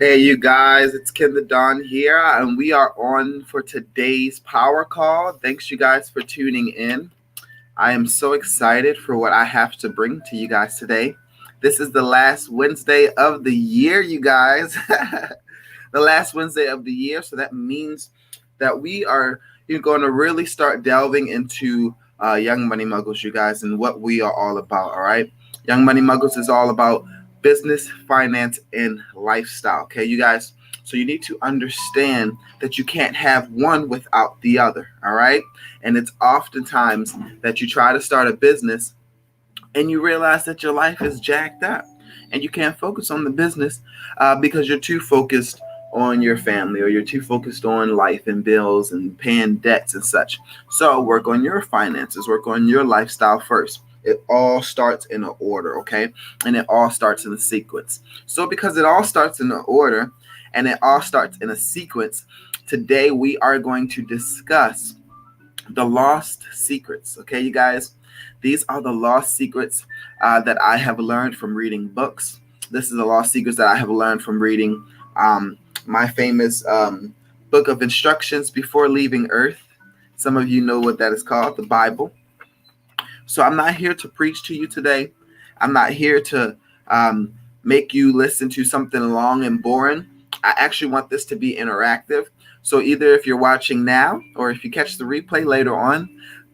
Hey, you guys, it's Ken.the.Don here, and we are on for today's power call. Thanks, you guys, for tuning in. I am so excited for what I have to bring to you guys today. This is the last Wednesday of the year, you guys. The last Wednesday of the year, so that means that we are going to really start delving into Young Money Muggles, you guys, and what we are all about, all right? Young Money Muggles is all about business, finance, and lifestyle. Okay, you guys. So you need to understand that you can't have one without the other. All right. And it's oftentimes that you try to start a business and you realize that your life is jacked up and you can't focus on the business because you're too focused on your family or you're too focused on life and bills and paying debts and such. So work on your finances, work on your lifestyle first. It all starts in an order, okay? And it all starts in a sequence. So because it all starts in an order and it all starts in a sequence, today we are going to discuss the lost secrets, okay, you guys? These are the lost secrets that I have learned from reading books. This is the lost secrets that I have learned from reading my famous book of instructions before leaving Earth. Some of you know what that is called, the Bible. So I'm not here to preach to you today. I'm not here to make you listen to something long and boring. I actually want this to be interactive. So either if you're watching now or if you catch the replay later on,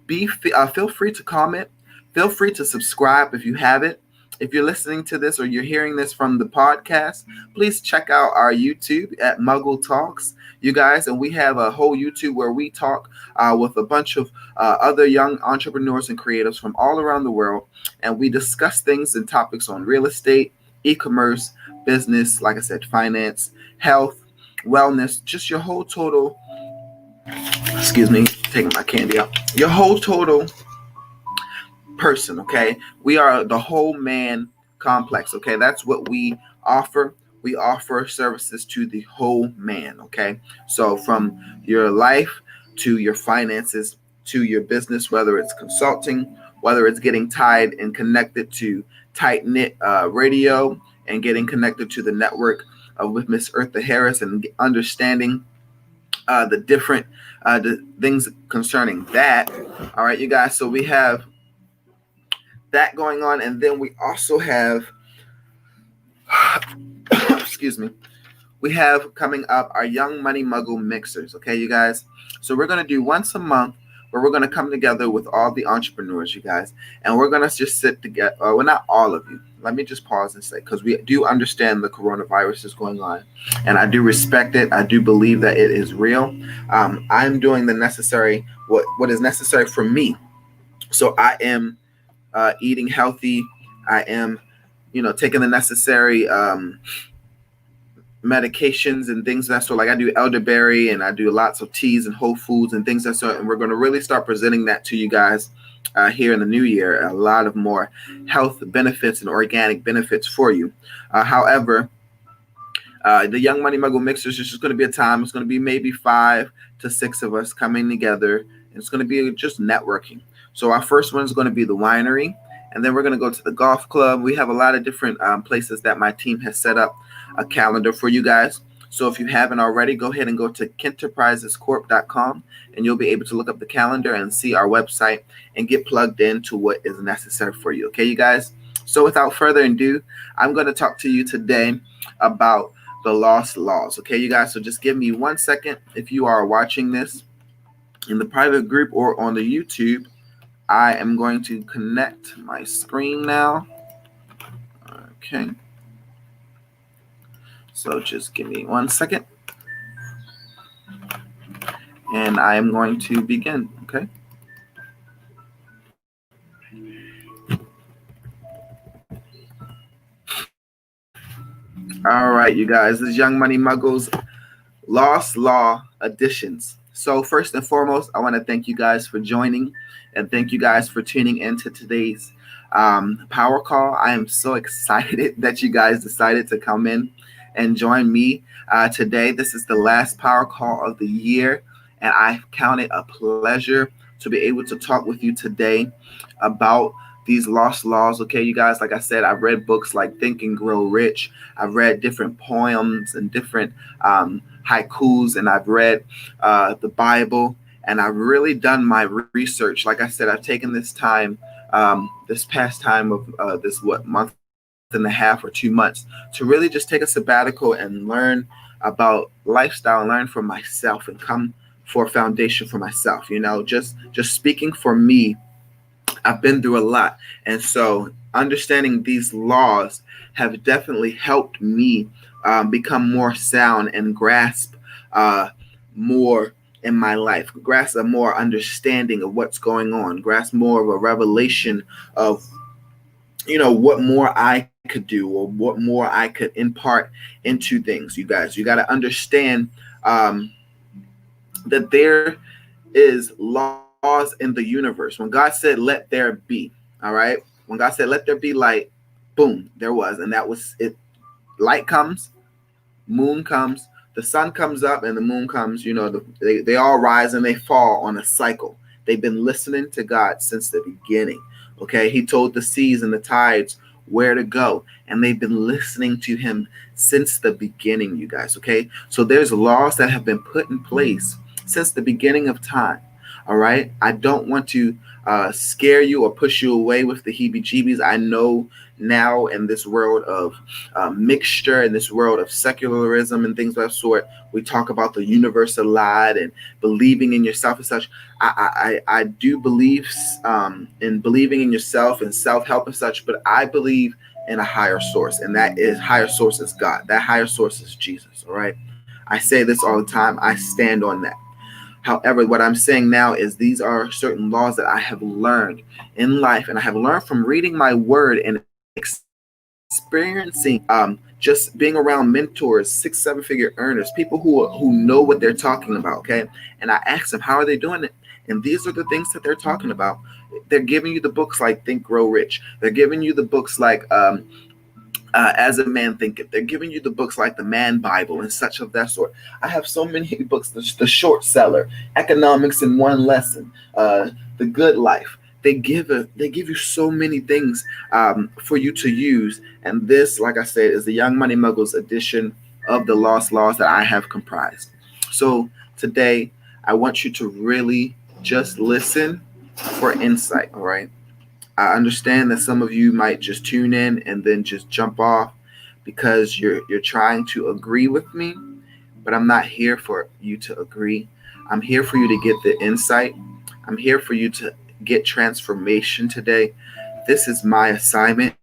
feel free to comment. Feel free to subscribe if you haven't. If you're listening to this or you're hearing this from the podcast, please check out our YouTube at Mogul Talks, you guys. And we have a whole YouTube where we talk with a bunch of other young entrepreneurs and creatives from all around the world. And we discuss things and topics on real estate, e-commerce, business, like I said, finance, health, wellness, just your whole total, excuse me, taking my candy out, your whole total person, okay? We are the whole man complex, okay? That's what we offer. We offer services to the whole man, okay? So from your life to your finances to your business, whether it's consulting, whether it's getting tied and connected to tight-knit radio and getting connected to the network with Miss Eartha Harris and understanding the different the things concerning that. All right, you guys. So we have that going on, and then we also have excuse me, we have coming up our Young Money Muggle mixers, okay, you guys? So we're going to do once a month where we're going to come together with all the entrepreneurs, you guys, and we're going to just sit together. Well, not all of you. Let me just pause and say, because we do understand the coronavirus is going on, and I do respect it. I do believe that it is real. I'm doing the necessary, what is necessary for me. So I am eating healthy. I am, taking the necessary medications and things of that sort. Like I do elderberry and I do lots of teas and whole foods and things of that sort. And we're going to really start presenting that to you guys here in the new year. A lot of more health benefits and organic benefits for you. However, the Young Money Muggle Mixers is just going to be a time. It's going to be maybe 5 to 6 of us coming together. And it's going to be just networking. So our first one is going to be the winery. And then we're going to go to the golf club. We have a lot of different places that my team has set up a calendar for you guys. So if you haven't already, go ahead and go to kenterprisescorp.com and you'll be able to look up the calendar and see our website and get plugged into what is necessary for you. Okay, you guys? So without further ado, I'm going to talk to you today about the lost laws. Okay, you guys? So just give me 1 second. If you are watching this in the private group or on the YouTube, I am going to connect my screen now. Okay. So just give me 1 second. And I am going to begin, okay? All right, you guys. This is Young Money Muggles Lost Law Editions. So first and foremost, I want to thank you guys for joining and thank you guys for tuning into today's power call. I am so excited that you guys decided to come in and join me today. This is the last power call of the year, and I count it a pleasure to be able to talk with you today about these lost laws. Okay, you guys, like I said, I've read books like Think and Grow Rich. I've read different poems and different haikus, and I've read the Bible, and I've really done my research. Like I said, I've taken this time, this past time of this month and a half or 2 months to really just take a sabbatical and learn about lifestyle, and learn for myself, and come for a foundation for myself. Just speaking for me, I've been through a lot. And so understanding these laws have definitely helped me become more sound and grasp more in my life, grasp a more understanding of what's going on, grasp more of a revelation of, what more I could do, or what more I could impart into things. You guys, you got to understand that there is laws in the universe. When God said, let there be, all right? When God said, let there be light, boom, there was. And that was it. Light comes, moon comes, the sun comes up, and the moon comes. They all rise and they fall on a cycle. They've been listening to God since the beginning. Okay, He told the seas and the tides where to go, and they've been listening to Him since the beginning, you guys. Okay, so there's laws that have been put in place since the beginning of time. All right, I don't want to scare you or push you away with the heebie-jeebies. I know now, in this world of mixture, in this world of secularism and things of that sort, we talk about the universe a lot and believing in yourself and such. I do believe in believing in yourself and self-help and such, but I believe in a higher source, and that is higher source is God. That higher source is Jesus. All right, I say this all the time. I stand on that. However, what I'm saying now is these are certain laws that I have learned in life, and I have learned from reading my word and experiencing just being around mentors, 6 7 figure earners, people who know what they're talking about. Okay, and I ask them, how are they doing it? And these are the things that they're talking about. They're giving you the books like Think Grow Rich. They're giving you the books like As a Man Thinketh. They're giving you the books like the Man Bible and such of that sort. I have so many books. The Short Seller, Economics in One Lesson, The Good Life. They give you so many things for you to use. And this, like I said, is the Young Money Muggles edition of the Lost Laws that I have comprised. So today, I want you to really just listen for insight. All right. I understand that some of you might just tune in and then just jump off because you're trying to agree with me, but I'm not here for you to agree. I'm here for you to get the insight. I'm here for you to get transformation today. This is my assignment.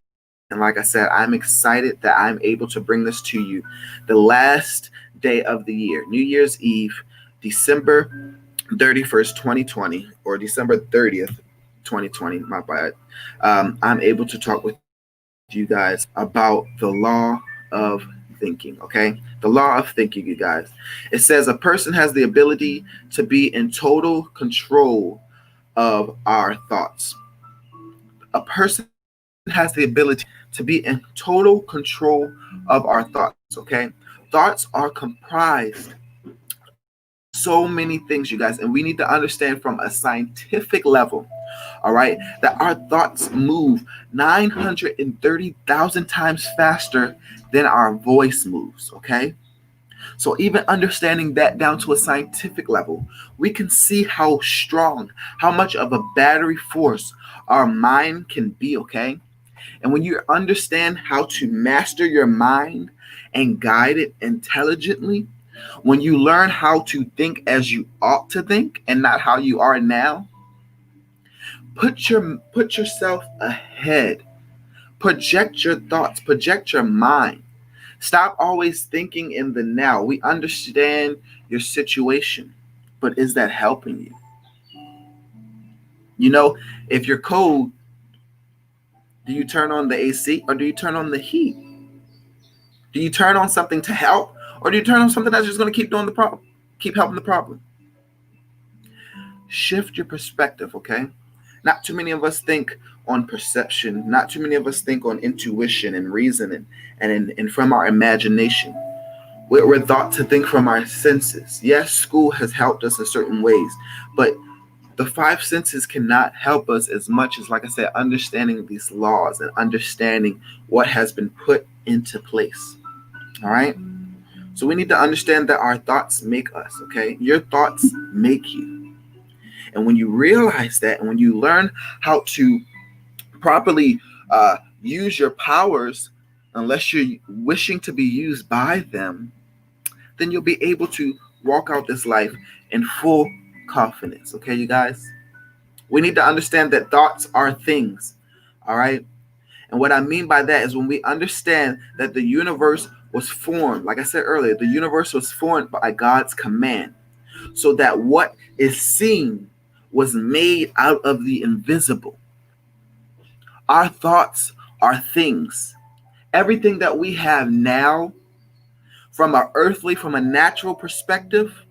And like I said, I'm excited that I'm able to bring this to you. The last day of the year, New Year's Eve, December 31st, 2020, or December 30th, 2020, my bad. I'm able to talk with you guys about the law of thinking, okay? The law of thinking, you guys. It says a person has the ability to be in total control of our thoughts. A person has the ability to be in total control of our thoughts, okay? Thoughts are comprised so many things, you guys, and we need to understand from a scientific level, all right, that our thoughts move 930,000 times faster than our voice moves, okay? So even understanding that down to a scientific level, we can see how strong, how much of a battery force our mind can be, okay? And when you understand how to master your mind and guide it intelligently, when you learn how to think as you ought to think and not how you are now, put yourself ahead. Project your thoughts, project your mind. Stop always thinking in the now. We understand your situation, but is that helping you? If you're cold, do you turn on the AC or do you turn on the heat? Do you turn on something to help or do you turn on something that's just going to keep doing the problem, keep helping the problem? Shift your perspective, okay? Not too many of us think on perception. Not too many of us think on intuition and reasoning and from our imagination. We're thought to think from our senses. Yes, school has helped us in certain ways, but The five senses cannot help us as much as, like I said, understanding these laws and understanding what has been put into place. All right. So we need to understand that our thoughts make us, okay? Your thoughts make you. And when you realize that, and when you learn how to properly use your powers, unless you're wishing to be used by them, then you'll be able to walk out this life in full confidence, okay, you guys? We need to understand that thoughts are things, all right? And what I mean by that is when we understand that the universe was formed, like I said earlier, the universe was formed by God's command, so that what is seen was made out of the invisible. Our thoughts are things. Everything that we have now, from from a natural perspective,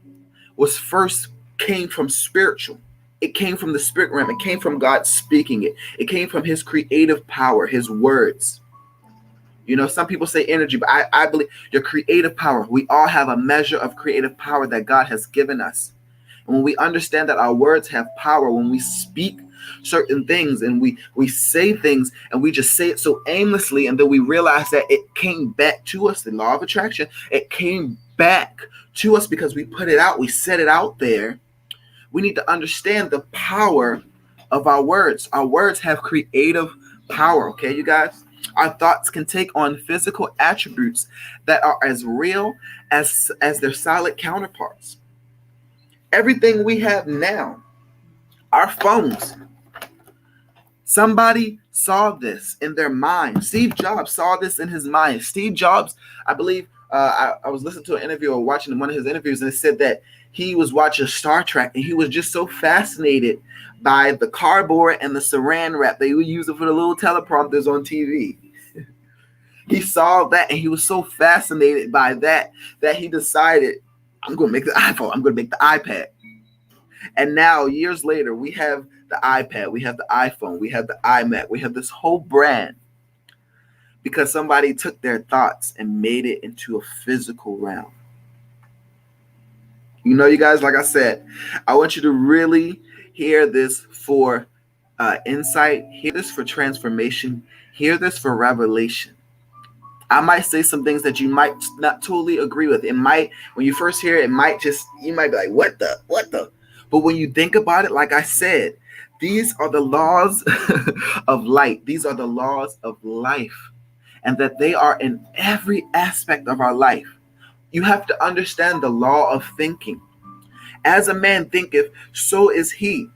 was first came from spiritual. It came from the spirit realm. It came from God speaking it. It came from his creative power, his words. You know, some people say energy, but I believe your creative power. We all have a measure of creative power that God has given us. And when we understand that our words have power, when we speak certain things and we say things and we just say it so aimlessly, and then we realize that it came back to us, the law of attraction, it came back to us because we put it out, we set it out there. We need to understand the power of our words. Our words have creative power, okay, you guys? Our thoughts can take on physical attributes that are as real as their solid counterparts. Everything we have now, our phones, somebody saw this in their mind. Steve Jobs saw this in his mind. Steve Jobs, I believe, I was listening to an interview or watching one of his interviews, and it said that he was watching Star Trek, and he was just so fascinated by the cardboard and the saran wrap they were using for the little teleprompters on TV. He saw that, and he was so fascinated by that he decided, I'm going to make the iPhone. I'm going to make the iPad. And now, years later, we have the iPad, we have the iPhone, we have the iMac, we have this whole brand because somebody took their thoughts and made it into a physical realm. You know, you guys, like I said, I want you to really hear this for insight, hear this for transformation, hear this for revelation. I might say some things that you might not totally agree with. It might, when you first hear it, you might be like, what the? But when you think about it, like I said, these are the laws of light. These are the laws of life, and that they are in every aspect of our life. You have to understand the law of thinking. As a man thinketh, so is he.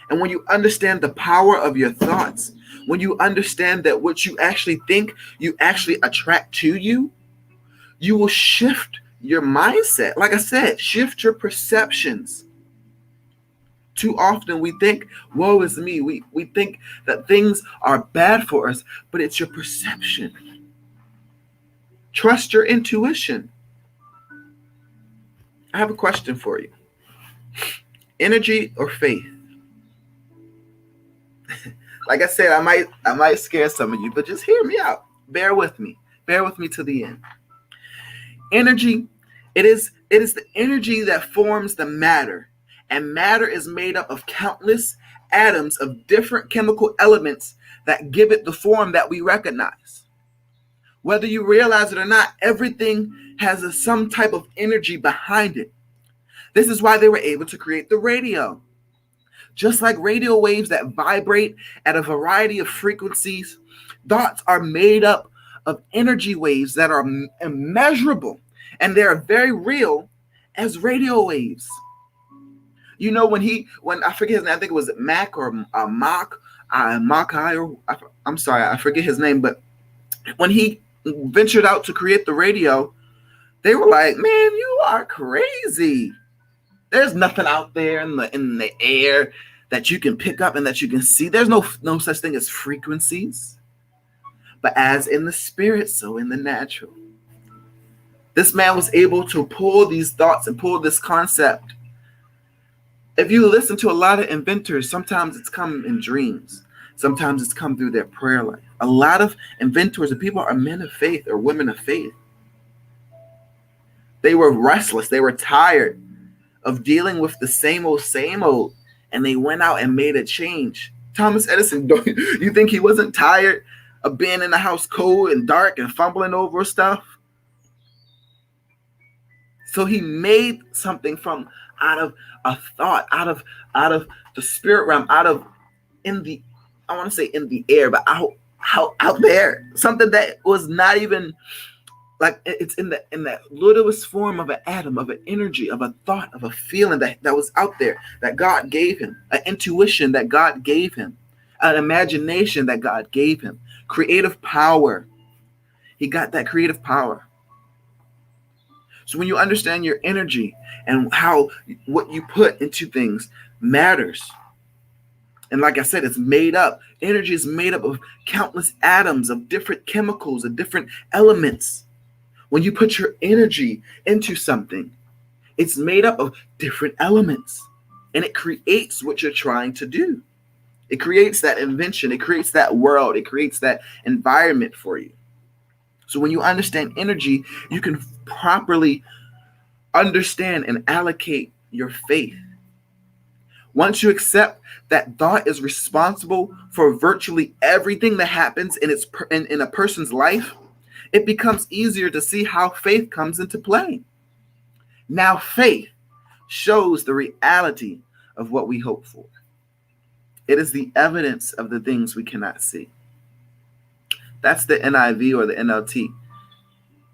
And when you understand the power of your thoughts, when you understand that what you actually think, you actually attract to you, you will shift your mindset. Like I said, shift your perceptions. Too often we think, woe is me. We think that things are bad for us, but it's your perception. Trust your intuition. I have a question for you. Energy or faith? Like I said, I might scare some of you, but just hear me out. Bear with me. Bear with me to the end. Energy, it is the energy that forms the matter. And matter is made up of countless atoms of different chemical elements that give it the form that we recognize. Whether you realize it or not, everything has some type of energy behind it. This is why they were able to create the radio. Just like radio waves that vibrate at a variety of frequencies, thoughts are made up of energy waves that are immeasurable, and they are very real as radio waves. You know, when I forget his name, I think it was Mac or I'm sorry, I forget his name, but when he ventured out to create the radio, they were like, "Man, you are crazy. There's nothing out there in the air that you can pick up and that you can see. There's no such thing as frequencies. But as in the spirit, so in the natural." This man was able to pull these thoughts and pull this concept. If you listen to a lot of inventors, sometimes it's come in dreams. Sometimes it's come through their prayer life. A lot of inventors and people are men of faith or women of faith. They were restless. They were tired of dealing with the same old, and they went out and made a change. Thomas Edison, don't you think he wasn't tired of being in the house cold and dark and fumbling over stuff? So he made something from out of a thought, out of the spirit realm, out of in the, I want to say in the air, but out there, something that was not even like, it's in that littlest form of an atom, of an energy, of a thought, of a feeling that was out there that God gave him, an intuition that God gave him, an imagination that God gave him, creative power. He got that creative power. So when you understand your energy and how what you put into things matters, and like I said, it's made up. Energy is made up of countless atoms, of different chemicals, of different elements. When you put your energy into something, it's made up of different elements, and it creates what you're trying to do. It creates that invention. It creates that world. It creates that environment for you. So when you understand energy, you can properly understand and allocate your faith. Once you accept that thought is responsible for virtually everything that happens in a person's life, it becomes easier to see how faith comes into play. Now, faith shows the reality of what we hope for. It is the evidence of the things we cannot see. That's the NIV or the NLT.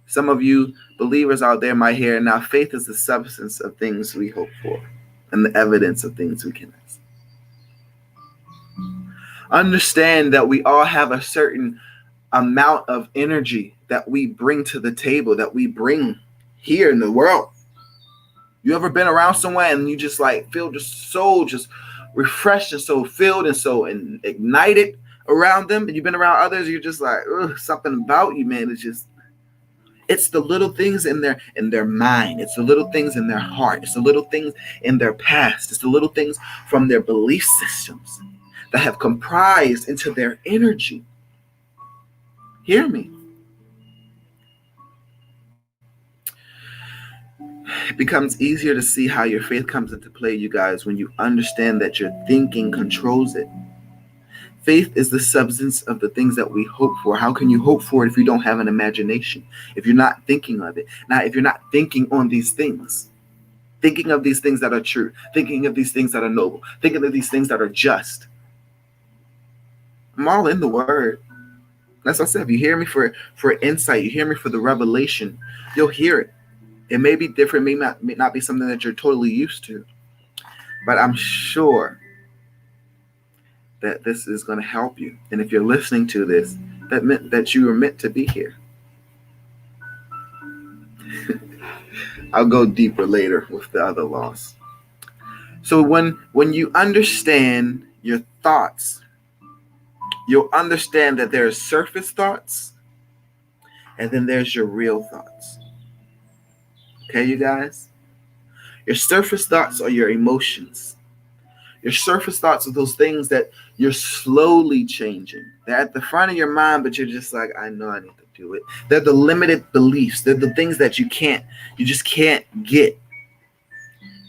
Some of you believers out there might hear, now faith is the substance of things we hope for and the evidence of things we cannot see. Understand that we all have a certain amount of energy that we bring to the table, that we bring here in the world. You ever been around somewhere and you just like feel just so just refreshed and so filled and so ignited around them, and you've been around others, you're just like, ugh, something about you, man. It's the little things in their mind. It's the little things in their heart. It's the little things in their past. It's the little things from their belief systems that have comprised into their energy. Hear me. It becomes easier to see how your faith comes into play, you guys, when you understand that your thinking controls it. Faith is the substance of the things that we hope for. How can you hope for it if you don't have an imagination? If you're not thinking of it? Now, if you're not thinking on these things, thinking of these things that are true, thinking of these things that are noble, thinking of these things that are just. I'm all in the word. As I said, if you hear me for insight, you hear me for the revelation, you'll hear it. It may be different, may not be something that you're totally used to, but I'm sure that this is going to help you. And if you're listening to this, that meant that you were meant to be here. I'll go deeper later with the other laws. So when you understand your thoughts, you'll understand that there are surface thoughts, and then there's your real thoughts. Okay, you guys? Your surface thoughts are your emotions. Your surface thoughts are those things that you're slowly changing. They're at the front of your mind, but you're just like, I know I need to do it. They're the limited beliefs. They're the things that you just can't get.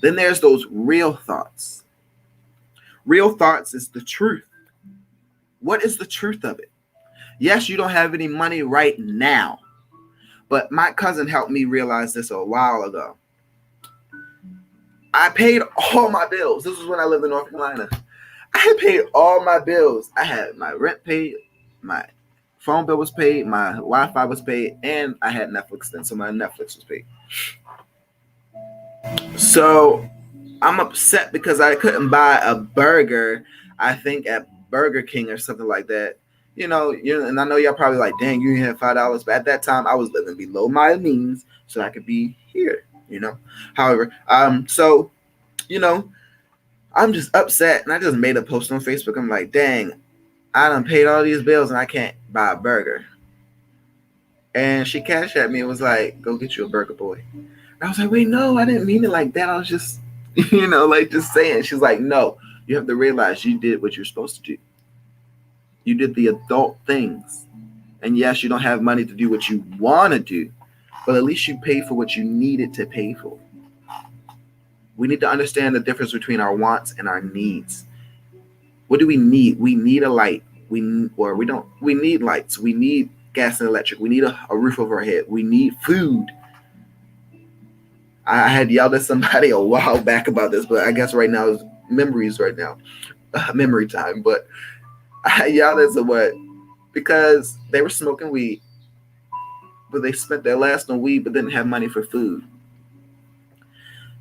Then there's those real thoughts. Real thoughts is the truth. What is the truth of it? Yes, you don't have any money right now, but my cousin helped me realize this a while ago. I paid all my bills. This was when I lived in North Carolina. I had paid all my bills. I had my rent paid, my phone bill was paid, my Wi-Fi was paid, and I had Netflix then, so my Netflix was paid. So I'm upset because I couldn't buy a burger, I think at Burger King or something like that. And I know y'all probably like, dang, you have $5. But at that time, I was living below my means so I could be here, However, so, I'm just upset. And I just made a post on Facebook. I'm like, dang, I done paid all these bills and I can't buy a burger. And she cashed at me and was like, go get you a burger, boy. And I was like, wait, no, I didn't mean it like that. I was just, just saying. She's like, no, you have to realize you did what you're supposed to do. You did the adult things. And yes, you don't have money to do what you want to do, but at least you paid for what you needed to pay for. We need to understand the difference between our wants and our needs. What do we need? We need a light. We don't. We need lights. We need gas and electric. We need a roof over our head. We need food. I had yelled at somebody a while back about this, but I guess right now is memories right now, memory time. But I yelled at someone because they were smoking weed, but they spent their last on weed, but didn't have money for food.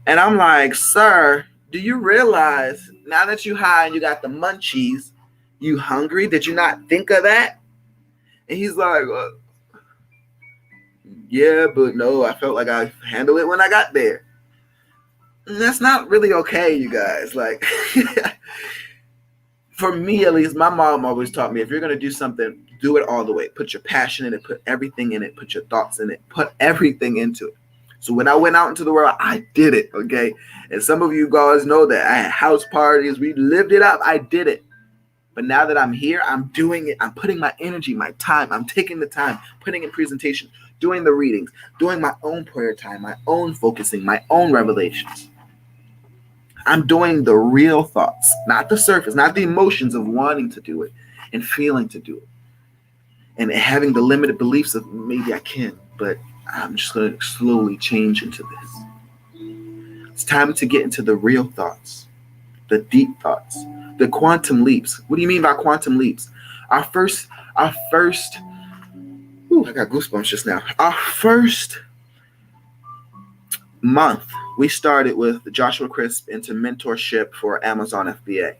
And I'm like, sir, do you realize now that you high and you got the munchies, you hungry? Did you not think of that? And he's like, yeah, but no, I felt like I handled it when I got there. And that's not really okay, you guys. Like, for me at least, my mom always taught me, if you're going to do something, do it all the way. Put your passion in it, put everything in it, put your thoughts in it, put everything into it. So when I went out into the world, I did it, okay? And some of you guys know that I had house parties. We lived it up. I did it. But now that I'm here, I'm doing it. I'm putting my energy, my time. I'm taking the time, putting in presentation, doing the readings, doing my own prayer time, my own focusing, my own revelations. I'm doing the real thoughts, not the surface, not the emotions of wanting to do it and feeling to do it. And having the limited beliefs of maybe I can, but I'm just going to slowly change into this. It's time to get into the real thoughts, the deep thoughts, the quantum leaps. What do you mean by quantum leaps? Our first, I got goosebumps just now. Our first month, we started with Joshua Crisp into mentorship for Amazon FBA.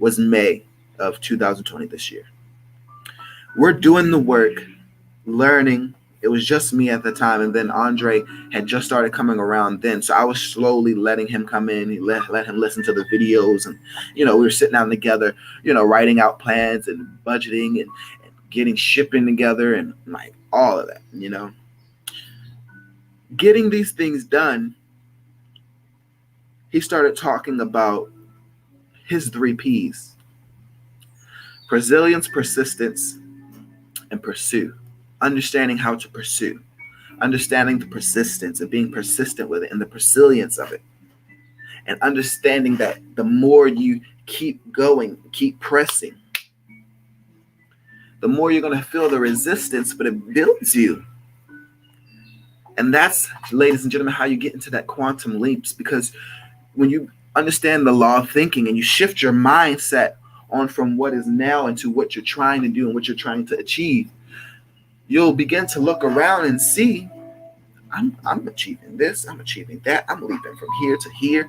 Was May of 2020 this year. We're doing the work, learning. It was just me at the time, and then Andre had just started coming around then. So I was slowly letting him come in, let him listen to the videos, and we were sitting down together, writing out plans and budgeting and getting shipping together and like all of that, Getting these things done, he started talking about his 3 P's: resilience, persistence, and pursue. Understanding how to pursue, understanding the persistence and being persistent with it and the resilience of it. And understanding that the more you keep going, keep pressing, the more you're going to feel the resistance, but it builds you. And that's, ladies and gentlemen, how you get into that quantum leaps. Because when you understand the law of thinking and you shift your mindset on from what is now into what you're trying to do and what you're trying to achieve, you'll begin to look around and see, I'm achieving this, I'm achieving that, I'm leaping from here to here.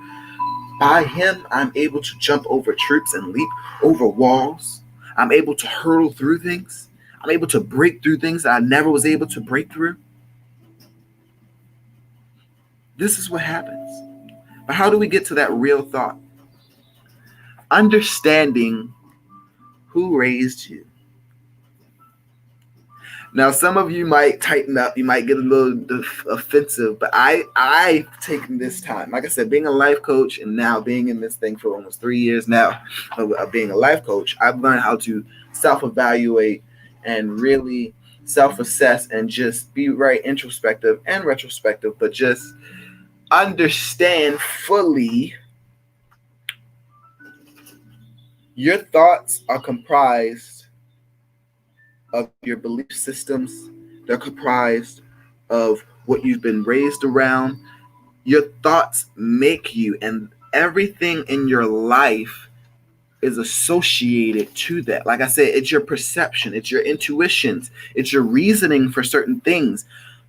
By him, I'm able to jump over troops and leap over walls. I'm able to hurdle through things. I'm able to break through things that I never was able to break through. This is what happens. But how do we get to that real thought? Understanding who raised you. Now, some of you might tighten up. You might get a little offensive, but I've taken this time. Like I said, being a life coach and now being in this thing for almost 3 years now of being a life coach, I've learned how to self-evaluate and really self-assess and just be very introspective and retrospective, but just understand fully your thoughts are comprised of your belief systems. They're comprised of what you've been raised around. Your thoughts make you, and everything in your life is associated to that. Like I said, it's your perception, it's your intuitions, it's your reasoning for certain things.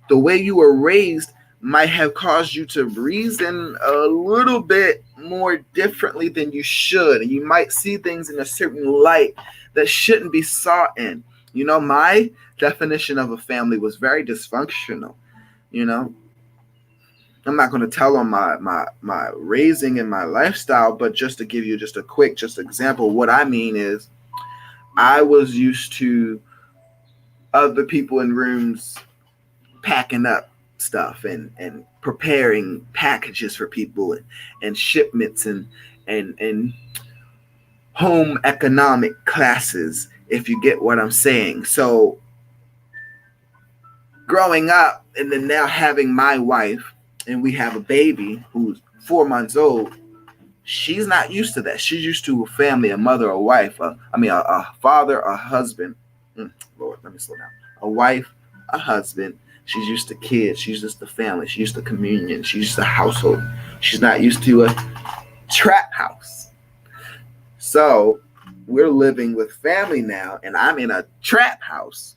The way you were raised might have caused you to reason a little bit more differently than you should. And you might see things in a certain light that shouldn't be saw in. My definition of a family was very dysfunctional. I'm not going to tell on my raising and my lifestyle, but just to give you just a quick example, what I mean is I was used to other people in rooms packing up stuff and preparing packages for people and shipments and home economic classes, if you get what I'm saying. So growing up and then now having my wife, and we have a baby who's 4 months old, she's not used to that. She's used to a family, a mother, a wife, a father, a husband. Lord, let me slow down. A wife, a husband. She's used to kids. She's used to family. She's used to communion. She's used to household. She's not used to a trap house. So we're living with family now, and I'm in a trap house.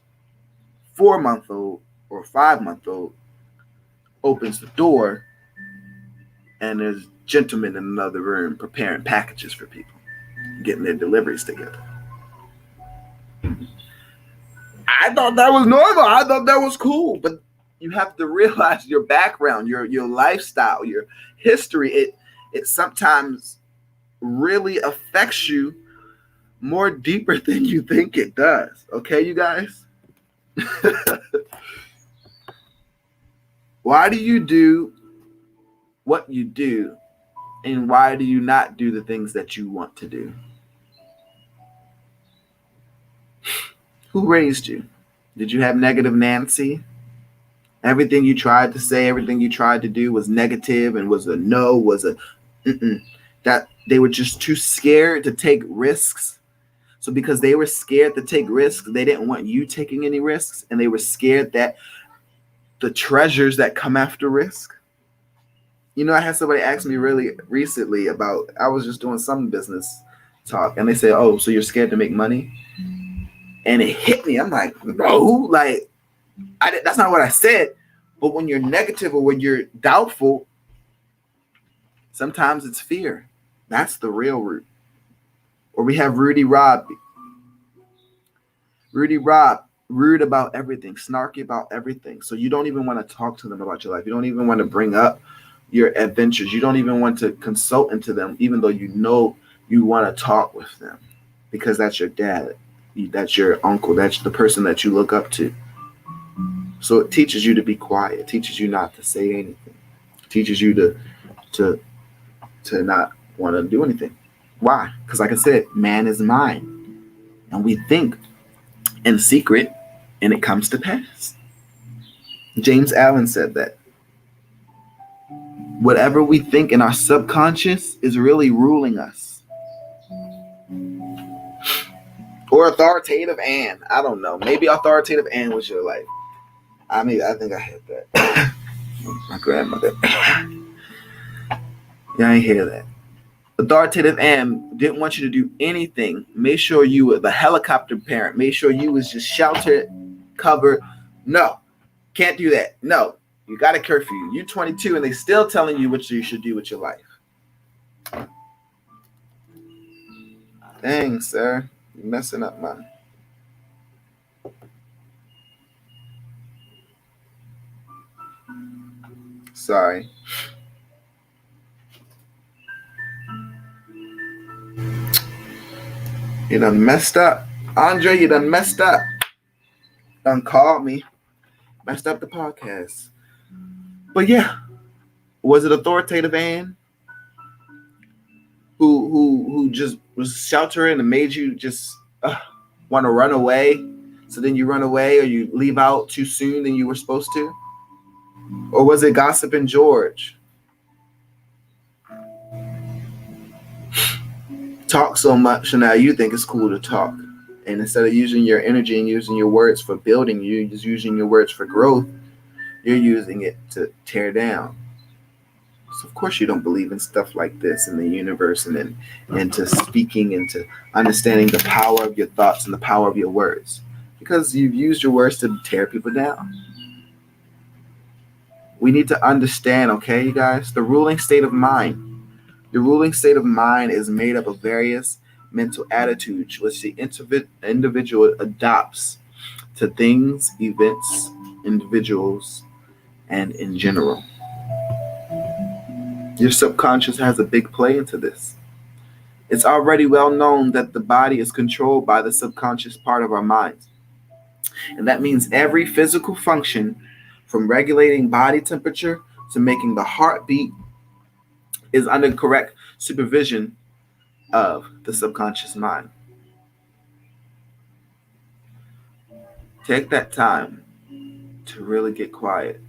4-month-old or 5-month-old opens the door, and there's gentlemen in another room preparing packages for people, getting their deliveries together. I thought that was normal. I thought that was cool. But you have to realize your background, your lifestyle, your history. It sometimes really affects you more deeper than you think it does. Okay, you guys? Why do you do what you do? And why do you not do the things that you want to do? Who raised you? Did you have negative Nancy? Everything you tried to say, everything you tried to do was negative and was a no, was a that they were just too scared to take risks. So because they were scared to take risks, they didn't want you taking any risks, and they were scared that the treasures that come after risk. You know, I had somebody ask me really recently about, I was just doing some business talk, and they said, "Oh, so you're scared to make money?" And it hit me. I'm like, no, like, that's not what I said. But when you're negative or when you're doubtful, sometimes it's fear. That's the real root. Or we have Rudy Rob, rude about everything, snarky about everything. So you don't even want to talk to them about your life. You don't even want to bring up your adventures. You don't even want to consult into them, even though you know you want to talk with them, because that's your dad. That's your uncle. That's the person that you look up to. So it teaches you to be quiet. It teaches you not to say anything. It teaches you to not want to do anything. Why? Because like I said, man is mind. And we think in secret, and it comes to pass. James Allen said that. Whatever we think in our subconscious is really ruling us. Or authoritative Ann. I don't know. Maybe authoritative Ann was your life. I think I had that. My grandmother. Yeah, I ain't hear that. Authoritative Ann didn't want you to do anything. Made sure you were the helicopter parent. Made sure you was just sheltered, covered. No, can't do that. No, you got a curfew. You're 22 and they still telling you what you should do with your life. Dang, sir. You're messing up, man. Sorry. You done messed up. Andre, you done messed up. Done called me. Messed up the podcast. But yeah. Was it authoritative Ann? Who just was sheltering and made you just want to run away? So then you run away or you leave out too soon than you were supposed to? Or was it Gossiping George? Talk so much, and now you think it's cool to talk. And instead of using your energy and using your words for building, you're just using your words for growth. You're using it to tear down. So of course you don't believe in stuff like this in the universe, and into speaking and to understanding the power of your thoughts and the power of your words. Because you've used your words to tear people down. We need to understand, okay, you guys, the ruling state of mind. The ruling state of mind is made up of various mental attitudes which the individual adopts to things, events, individuals, and in general. Your subconscious has a big play into this. It's already well known that the body is controlled by the subconscious part of our minds. And that means every physical function, from regulating body temperature to making the heart beat, is under correct supervision of the subconscious mind. Take that time to really get quiet.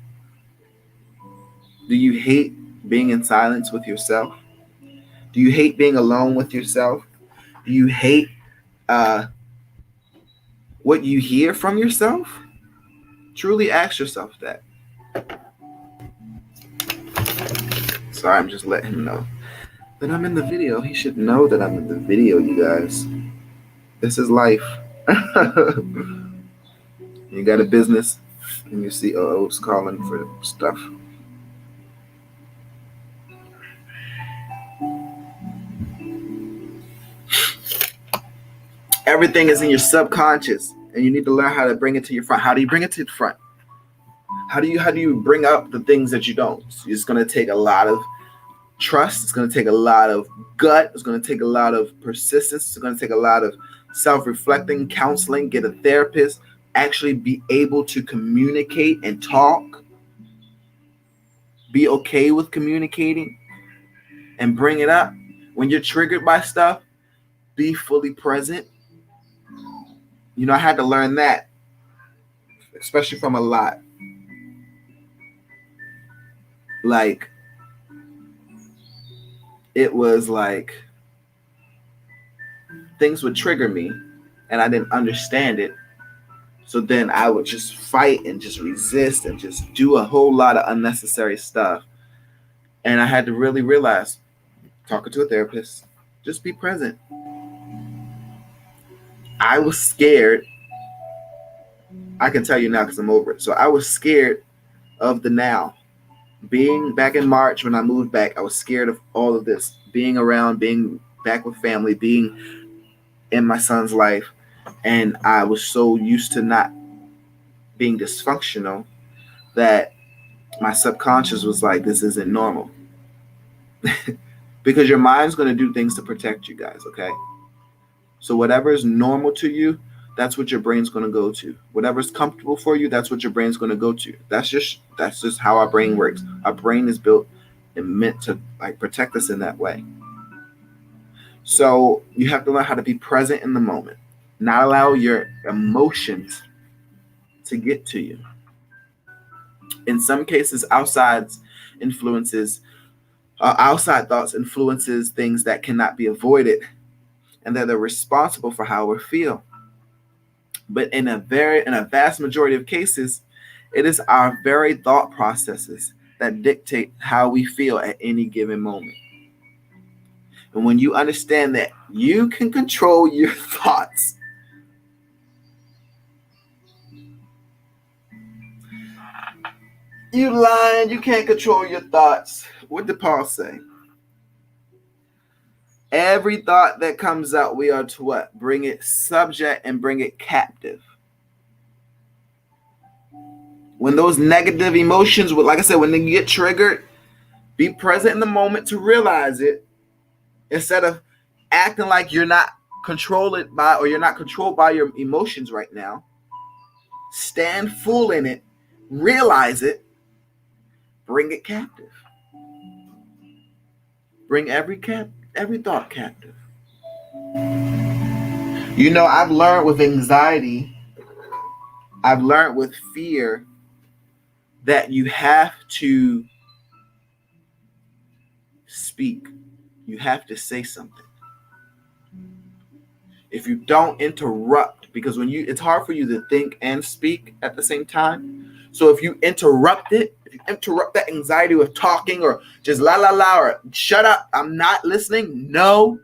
Do you hate being in silence with yourself? Do you hate being alone with yourself? Do you hate what you hear from yourself? Truly ask yourself that. Sorry, I'm just letting him know that I'm in the video. He should know that I'm in the video, you guys. This is life. You got a business and your COO's calling for stuff. Everything is in your subconscious, and you need to learn how to bring it to your front. How do you bring it to the front? How do you bring up the things that you don't? It's going to take a lot of trust. It's going to take a lot of gut. It's going to take a lot of persistence. It's going to take a lot of self-reflecting, counseling, get a therapist, actually be able to communicate and talk, be okay with communicating and bring it up. When you're triggered by stuff, be fully present. You know, I had to learn that, especially from a lot. Like, it was like things would trigger me and I didn't understand it. So then I would just fight and just resist and just do a whole lot of unnecessary stuff. And I had to really realize, talking to a therapist, just be present. I was scared. I can tell you now because I'm over it. So I was scared of the now. Being back in March when I moved back, I was scared of all of this. Being around, being back with family, being in my son's life. And I was so used to not being dysfunctional that my subconscious was like, this isn't normal. Because your mind's going to do things to protect you guys, okay? So whatever is normal to you, that's what your brain's going to go to. Whatever's comfortable for you, that's what your brain's going to go to. That's just how our brain works. Our brain is built and meant to like protect us in that way. So you have to learn how to be present in the moment, not allow your emotions to get to you. In some cases, outside thoughts influences things that cannot be avoided, and that they're responsible for how we feel. But in a vast majority of cases, it is our very thought processes that dictate how we feel at any given moment. And when you understand that you can control your thoughts, you lying, you can't control your thoughts. What did Paul say? Every thought that comes out, we are to what? Bring it subject and bring it captive. When those negative emotions, like I said, when they get triggered, be present in the moment to realize it instead of acting like you're not controlled by your emotions right now. Stand full in it, realize it, bring it captive. Bring every thought captive. You know, I've learned with anxiety, I've learned with fear that you have to speak. You have to say something. If you don't interrupt, because it's hard for you to think and speak at the same time. So if you interrupt that anxiety with talking or just la la la or shut up, I'm not listening. No,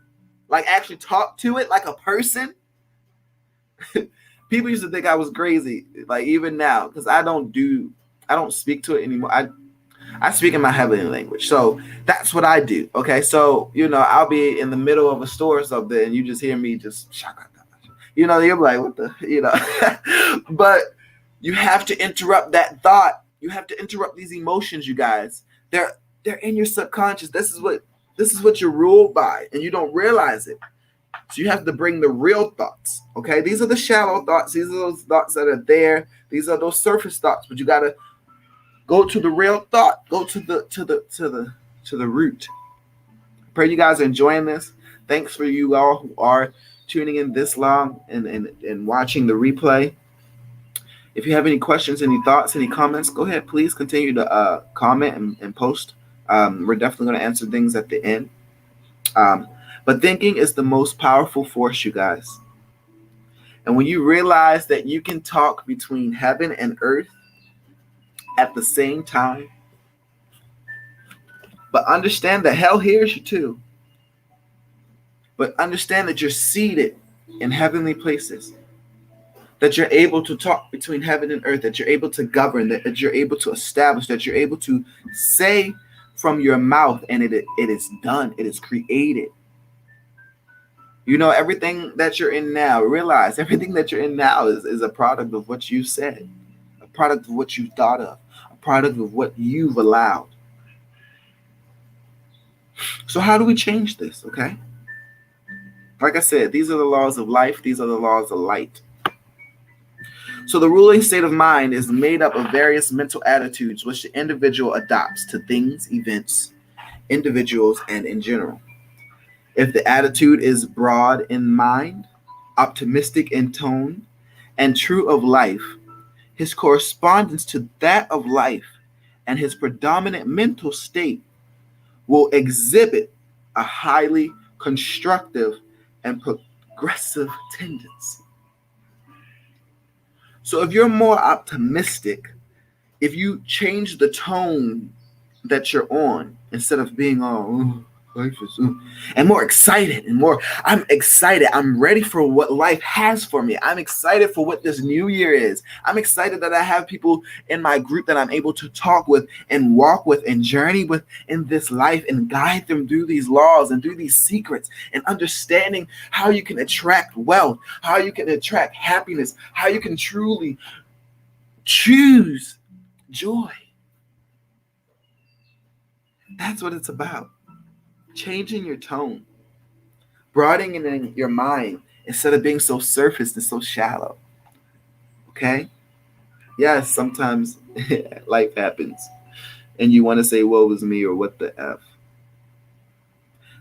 like actually talk to it like a person. People used to think I was crazy, like even now, because I don't speak to it anymore. I speak in my heavenly language. So that's what I do. Okay. So, you know, I'll be in the middle of a store or something and you just hear me just, you know, you're like, what the, you know, but you have to interrupt that thought. You have to interrupt these emotions, you guys. They're in your subconscious. This is what you're ruled by and you don't realize it. So you have to bring the real thoughts. Okay. These are the shallow thoughts. These are those thoughts that are there. These are those surface thoughts, but you got to go to the real thought. Go to the root. Pray you guys are enjoying this. Thanks for you all who are tuning in this long and watching the replay. If you have any questions, any thoughts, any comments, go ahead. Please continue to comment and post We're definitely going to answer things at the end. Um, but thinking is the most powerful force, you guys. And when you realize that you can talk between heaven and earth at the same time, but understand that hell hears you too. But understand that you're seated in heavenly places, that you're able to talk between heaven and earth, that you're able to govern, that you're able to establish, that you're able to say from your mouth, and it is done, it is created. You know, everything that you're in now, realize everything that you're in now is a product of what you said, a product of what you thought of, a product of what you've allowed. So how do we change this, okay? Like I said, these are the laws of life, these are the laws of light. So the ruling state of mind is made up of various mental attitudes which the individual adopts to things, events, individuals, and in general. If the attitude is broad in mind, optimistic in tone, and true of life, his correspondence to that of life and his predominant mental state will exhibit a highly constructive and progressive tendency. So if you're more optimistic, if you change the tone that you're on instead of being all life is and more excited and more I'm excited, I'm ready for what life has for me, I'm excited for what this new year is, I'm excited that I have people in my group that I'm able to talk with and walk with and journey with in this life and guide them through these laws and through these secrets and understanding how you can attract wealth, how you can attract happiness, how you can truly choose joy. That's what it's about. Changing your tone, broadening your mind instead of being so surface and so shallow. Okay? Yes, sometimes life happens and you want to say, woe is me or what the F.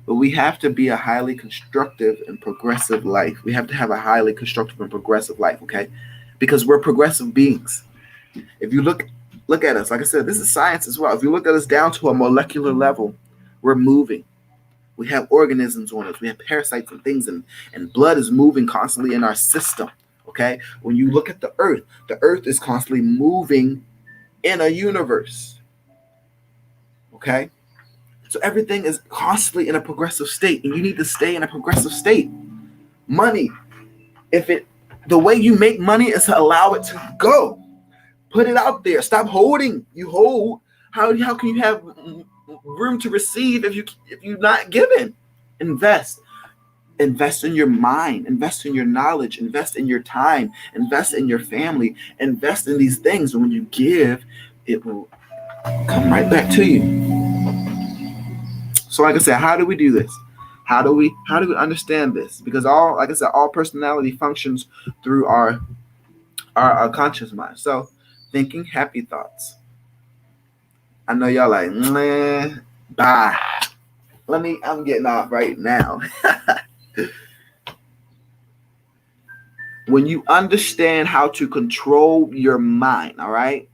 But we have to be a highly constructive and progressive life. We have to have a highly constructive and progressive life, okay? Because we're progressive beings. If you look at us, like I said, this is science as well. If you look at us down to a molecular level, we're moving. We have organisms on us. We have parasites and things, and blood is moving constantly in our system. Okay? When you look at the earth is constantly moving in a universe. Okay? So everything is constantly in a progressive state, and you need to stay in a progressive state. Money, the way you make money is to allow it to go. Put it out there. Stop holding. You hold. How can you have room to receive if you're not giving? Invest. Invest in your mind. Invest in your knowledge. Invest in your time. Invest in your family. Invest in these things. And when you give, it will come right back to you. So, like I said, how do we do this? How do we understand this? Because like I said, all personality functions through our conscious mind. So, thinking happy thoughts. I know y'all like, man, bye. I'm getting off right now. When you understand how to control your mind, all right?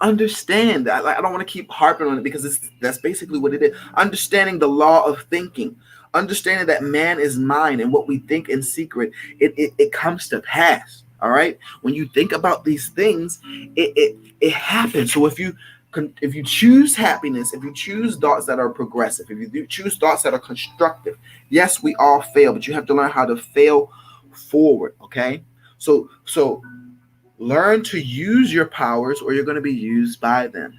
Understand that. I don't want to keep harping on it because that's basically what it is. Understanding the law of thinking, understanding that man is mind and what we think in secret, it comes to pass. All right. When you think about these things, it happens. So if you choose happiness, if you choose thoughts that are progressive, if you choose thoughts that are constructive, yes, we all fail, but you have to learn how to fail forward. Okay. So learn to use your powers or you're going to be used by them.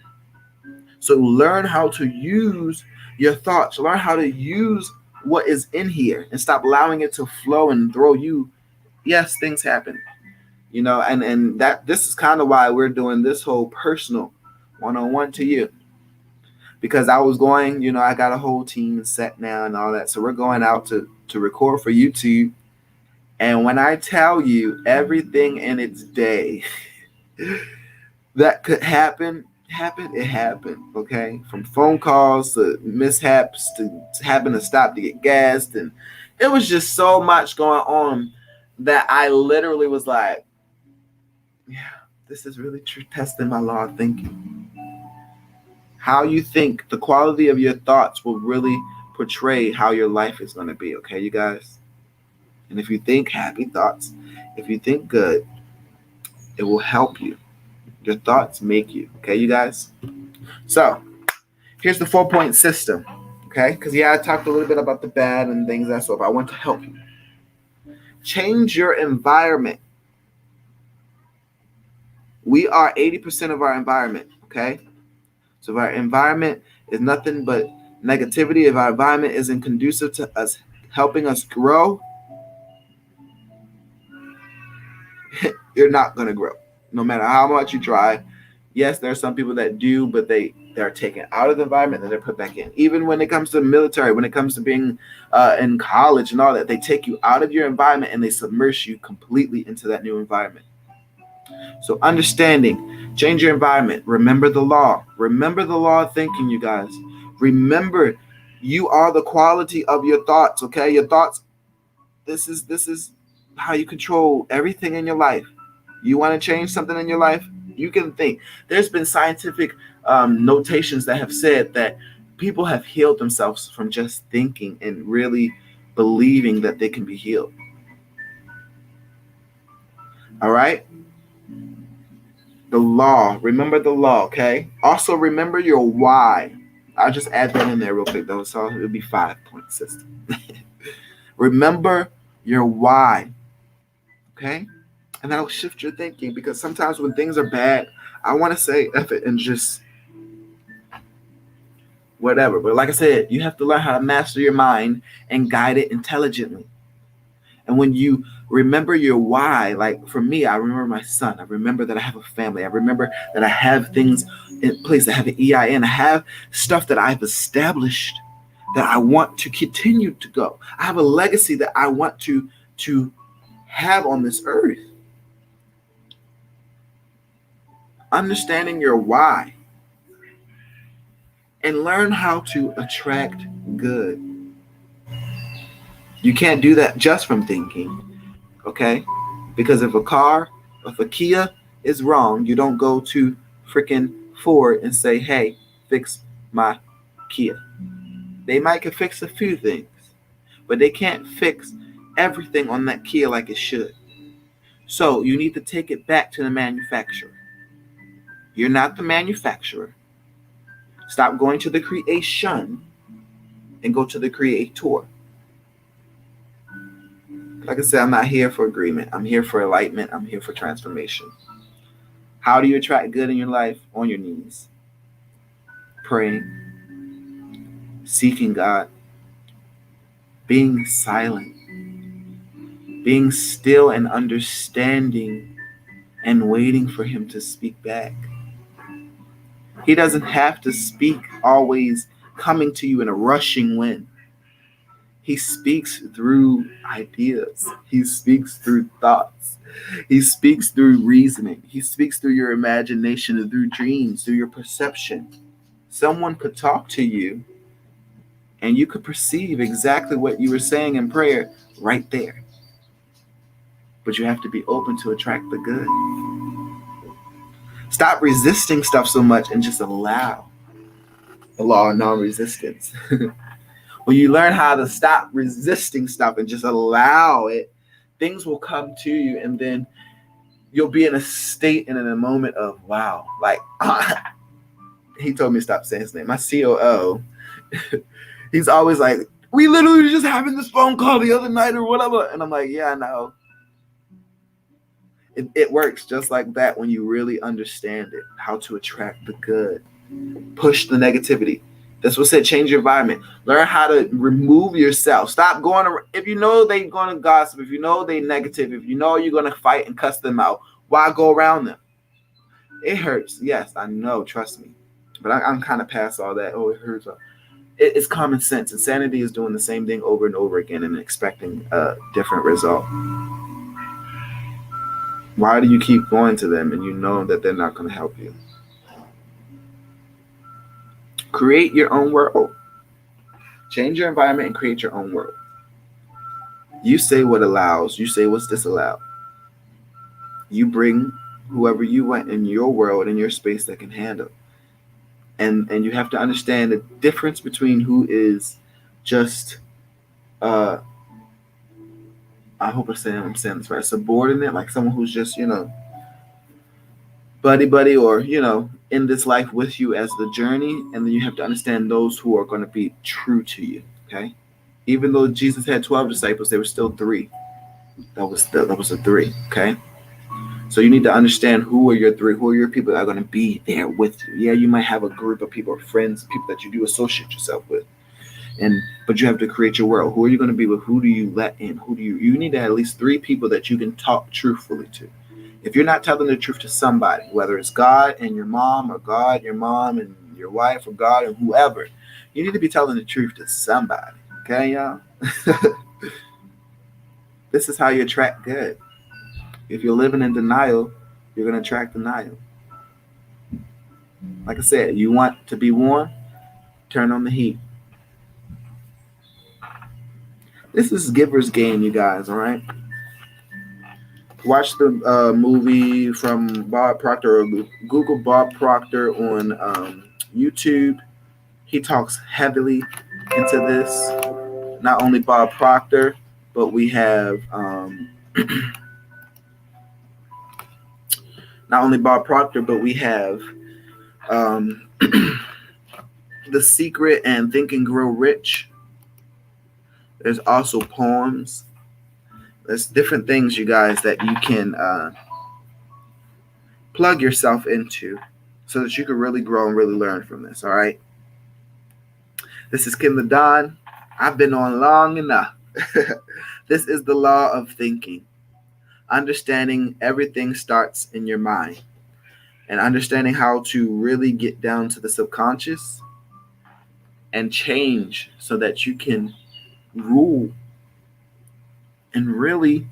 So learn how to use your thoughts. Learn how to use what is in here and stop allowing it to flow and throw you. Yes, things happen. You know, and that this is kind of why we're doing this whole personal one-on-one to you. Because I was going, I got a whole team set now and all that. So we're going out to record for YouTube. And when I tell you everything in its day that could happen, it happened, okay? From phone calls to mishaps to having to stop to get gas. And it was just so much going on that I literally was like, yeah, this is really testing my law of thinking. How you think, the quality of your thoughts will really portray how your life is going to be, okay, you guys? And if you think happy thoughts, if you think good, it will help you. Your thoughts make you, okay, you guys? So, here's the 4-point system, okay? Because, yeah, I talked a little bit about the bad and things that sort, but I want to help you. Change your environment. We are 80% of our environment, okay? So if our environment is nothing but negativity, if our environment isn't conducive to us helping us grow, you're not going to grow, no matter how much you try. Yes, there are some people that do, but they're taken out of the environment and they're put back in. Even when it comes to the military, when it comes to being in college and all that, they take you out of your environment and they submerge you completely into that new environment. So understanding, change your environment. Remember the law. Remember the law of thinking, you guys. Remember, you are the quality of your thoughts, okay? Your thoughts, this is how you control everything in your life. You want to change something in your life? You can think. There's been scientific notations that have said that people have healed themselves from just thinking and really believing that they can be healed. All right? The law. Remember the law, okay? Also, remember your why. I'll just add that in there real quick, though. So it'll be 5-point system. Remember your why, okay? And that'll shift your thinking, because sometimes when things are bad, I want to say F it and just whatever. But like I said, you have to learn how to master your mind and guide it intelligently. And when you remember your why, like for me, I remember my son. I remember that I have a family. I remember that I have things in place. I have an EIN. I have stuff that I've established that I want to continue to go. I have a legacy that I want to have on this earth. Understanding your why and learn how to attract good. You can't do that just from thinking, okay? Because if a Kia is wrong, you don't go to freaking Ford and say, hey, fix my Kia. They might can fix a few things, but they can't fix everything on that Kia like it should. So you need to take it back to the manufacturer. You're not the manufacturer. Stop going to the creation and go to the creator. Like I said, I'm not here for agreement. I'm here for enlightenment. I'm here for transformation. How do you attract good in your life? On your knees. Praying. Seeking God. Being silent. Being still and understanding and waiting for him to speak back. He doesn't have to speak always coming to you in a rushing wind. He speaks through ideas. He speaks through thoughts. He speaks through reasoning. He speaks through your imagination and through dreams, through your perception. Someone could talk to you and you could perceive exactly what you were saying in prayer right there. But you have to be open to attract the good. Stop resisting stuff so much and just allow the law of non-resistance. When you learn how to stop resisting stuff and just allow it, things will come to you, and then you'll be in a state and in a moment of wow. Like he told me to stop saying his name. My COO, he's always like, we literally were just having this phone call the other night or whatever. And I'm like, yeah, I know. It works just like that when you really understand it, how to attract the good, push the negativity. That's what said, change your environment. Learn how to remove yourself. Stop going around. If you know they're going to gossip, if you know they're negative, if you know you're going to fight and cuss them out, why go around them? It hurts. Yes, I know. Trust me. But I'm kind of past all that. Oh, it hurts. It's common sense. Insanity is doing the same thing over and over again and expecting a different result. Why do you keep going to them and you know that they're not going to help you? Create your own world. Change your environment and create your own world. You say what allows. You say what's disallowed. You bring whoever you want in your world, in your space that can handle. and you have to understand the difference between who is just uh I hope I'm saying this right, subordinate, like someone who's just, buddy or, in this life with you as the journey, and then you have to understand those who are going to be true to you. Okay, even though Jesus had 12 disciples, there were still three. That was a three. Okay, so you need to understand who are your three, who are your people that are going to be there with you. Yeah, you might have a group of people, or friends, people that you do associate yourself with, but you have to create your world. Who are you going to be with? Who do you let in? Who do you need to have at least three people that you can talk truthfully to. If you're not telling the truth to somebody, whether it's God and your mom, or God, your mom and your wife, or God and whoever, you need to be telling the truth to somebody. Okay, y'all? This is how you attract good. If you're living in denial, you're going to attract denial. Like I said, you want to be warm, turn on the heat. This is Giver's Game, you guys, all right? Watch the movie from Bob Proctor, or Google Bob Proctor on YouTube. He talks heavily into this. Not only Bob Proctor, but we have not only Bob Proctor, but we have um, The Secret and Think and Grow Rich. There's also poems. There's different things, you guys, that you can plug yourself into so that you can really grow and really learn from this, all right? This is Ken.the.Don. I've been on long enough. This is the law of thinking. Understanding everything starts in your mind, and understanding how to really get down to the subconscious and change so that you can rule and really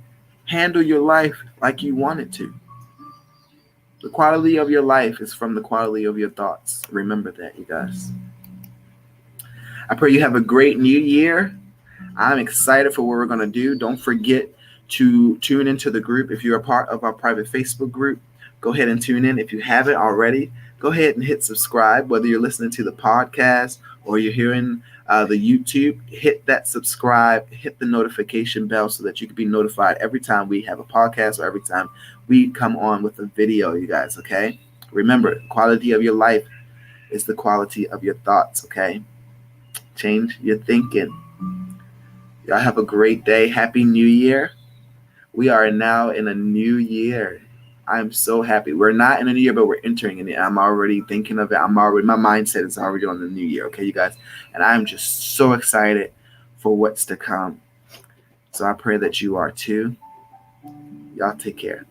handle your life like you want it to. The quality of your life is from the quality of your thoughts. Remember that, you guys. I pray you have a great new year. I'm excited for what we're going to do. Don't forget to tune into the group. If you're a part of our private Facebook group, go ahead and tune in. If you haven't already, go ahead and hit subscribe. Whether you're listening to the podcast or you're hearing the YouTube, hit that subscribe, hit the notification bell so that you can be notified every time we have a podcast or every time we come on with a video, you guys, okay? Remember, the quality of your life is the quality of your thoughts, okay? Change your thinking. Y'all have a great day. Happy New Year. We are now in a new year. I'm so happy. We're not in a new year, but we're entering in it. I'm already thinking of it. My mindset is already on the new year, okay, you guys? And I'm just so excited for what's to come. So I pray that you are too. Y'all take care.